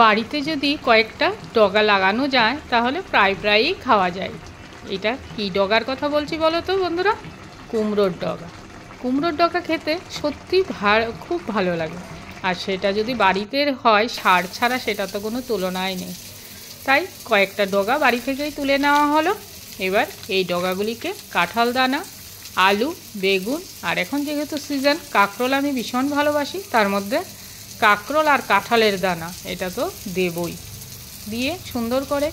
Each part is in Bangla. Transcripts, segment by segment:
বাড়িতে যদি কয়েকটা ডগা লাগানো যায় তাহলে প্রায়ই খাওয়া যায়। এটা কি ডগার কথা বলছি বলো তো বন্ধুরা? কুমড়োর ডগা। কুমড়োর ডগা খেতে সত্যি খুব ভালো লাগে, আর সেটা যদি বাড়িতে হয় সার ছাড়া, সেটা তো কোনো তুলনাই নেই। তাই কয়েকটা ডগা বাড়ি থেকেই তুলে নেওয়া হলো। এবার এই ডগাগুলিকে কাঁঠাল দানা, আলু, বেগুন, আর এখন যেহেতু সিজন, কাঁকরোল আমি ভীষণ ভালোবাসি, তার মধ্যে কাঁকরোল আর কাঁঠালের দানা এটা তো দেবই, দিয়ে সুন্দর করে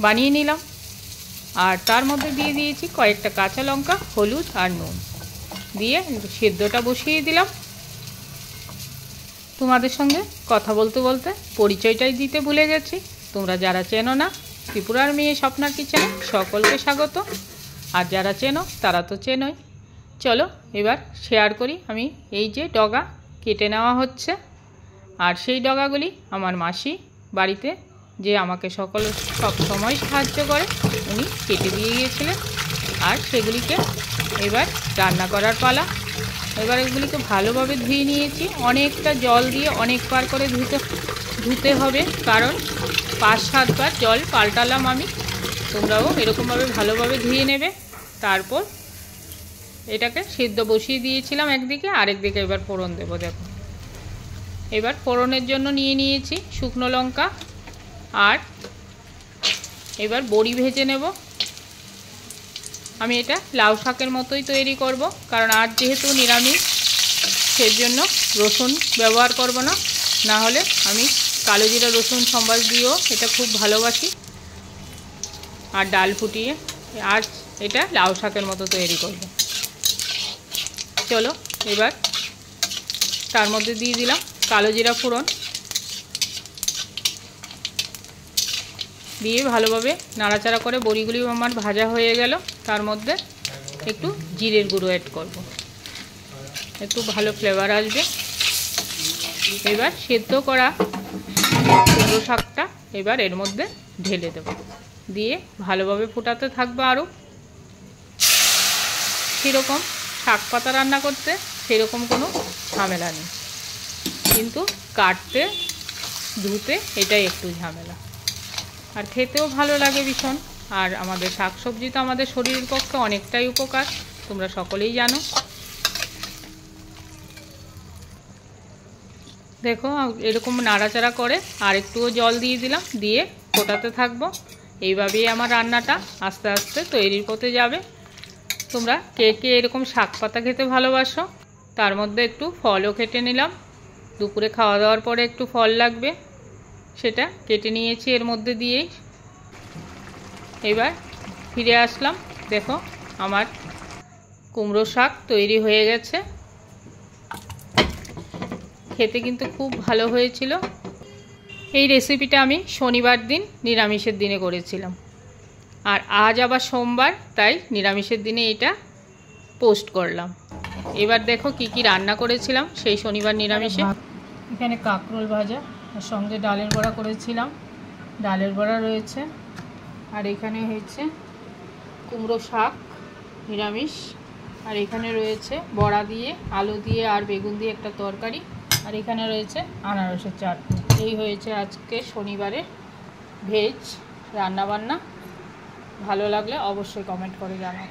বানিয়ে নিলাম। আর তার মধ্যে দিয়ে দিয়েছি কয়েকটা কাঁচা লঙ্কা, হলুদ আর নুন দিয়ে সেদ্ধটা বসিয়ে দিলাম। তোমাদের সঙ্গে কথা বলতে বলতে পরিচয়টাই দিতে ভুলে গেছি। তোমরা যারা চেনো না, ত্রিপুরার মেয়ে স্বপ্নার কিচেনে সকলকে স্বাগত, আর যারা চেনো তারা তো চেনোই। চলো এবার শেয়ার করি। আমি এই যে ডগা কেটে নেওয়া হচ্ছে, আর সেই ডগাগুলি আমার মাসি বাড়িতে, যে আমাকে সব সময় সাহায্য করে, উনি কেটে দিয়ে গিয়েছিলেন। আর সেগুলিকে এবার রান্না করার পালা। এবার এগুলিকে ভালোভাবে ধুয়ে নিয়েছি, অনেকটা জল দিয়ে অনেকবার করে ধুতে হবে, কারণ 5-7 বার জল পাল্টালাম আমি। তোমরাও এরকমভাবে ভালোভাবে ধুয়ে নেবে। তারপর এটাকে সিদ্ধ বসিয়ে দিয়েছিলাম একদিকে, আরেকদিকে এবার ফোড়ন দেবো। দেখো এবার ফোড়নের জন্য নিয়ে নিয়েছি শুকনো লঙ্কা, আর এবার বড়ি ভেজে নেব। আমি এটা লাউ শাকের মতোই তৈরি করব, কারণ আজ যেহেতু নিরামিষ, সেজন্য রসুন ব্যবহার করব না। না হলে আমি কালো জিরা রসুন সম্বাস দিয়েও এটা খুব ভালোবাসি, আর ডাল ফুটিয়ে আজ এটা লাউ শাকের মতো তৈরি করব। চলো এবার তার মধ্যে দিয়ে দিলাম কালো জিরা ফোড়ন, দিয়ে ভালোভাবে নাড়াচাড়া করে বড়িগুলি আমার ভাজা হয়ে গেল। তার মধ্যে একটু জিরের গুঁড়ো অ্যাড করব, একটু ভালো ফ্লেভার আসবে। এবার সেদ্ধ করা কুমড়ো শাকটা এবার এর মধ্যে ঢেলে দেব, দিয়ে ভালোভাবে ফোটাতে থাকবো। আরও সেরকম শাক পাতা রান্না করতে সেরকম কোনো ঝামেলা নেই, কিন্তু কাটতে ধুতে এটাই একটু ঝামেলা, আর খেতেও ভালো লাগে ভীষণ। আর আমাদের শাকসবজি তো আমাদের শরীরের পক্ষে অনেকটাই উপকার, তোমরা সকলেই জানো। দেখো এরকম নাড়াচাড়া করে আর একটুও জল দিয়ে দিলাম, দিয়ে ফোটাতে থাকবো। এইভাবেই আমার রান্নাটা আস্তে আস্তে তৈরির পথে যাবে। তোমরা কে কে এরকম শাক পাতা খেতে ভালোবাসো? তার মধ্যে একটু ফলও কেটে নিলাম, দুপুরে খাওয়া দাওয়ার পরে একটু ফল লাগবে, সেটা কেটে নিয়েছি এর মধ্যে দিয়েই। এবার ফিরে আসলাম, দেখো আমার কুমড়ো শাক তৈরি হয়ে গেছে। খেতে কিন্তু খুব ভালো হয়েছিল। এই রেসিপিটা আমি শনিবার দিন নিরামিষের দিনে করেছিলাম, আর আজ আবার সোমবার, তাই নিরামিষের দিনে এটা পোস্ট করলাম। এবার দেখো কি কি রান্না করেছিলাম সেই শনিবার নিরামিষে। এখানে কাঁকরোল ভাজা, আর সঙ্গে ডালের বড়া করেছিলাম, ডালের বড়া রয়েছে। আর এখানে হয়েছে কুমড়ো শাক নিরামিষ, আর এখানে রয়েছে বড়া দিয়ে, আলু দিয়ে আর বেগুন দিয়ে একটা তরকারি, আর এখানে রয়েছে আনারসের চাটনি। এই হয়েছে আজকে শনিবারের ভেজ রান্নাবান্না। ভালো লাগলে অবশ্যই কমেন্ট করে জানাও।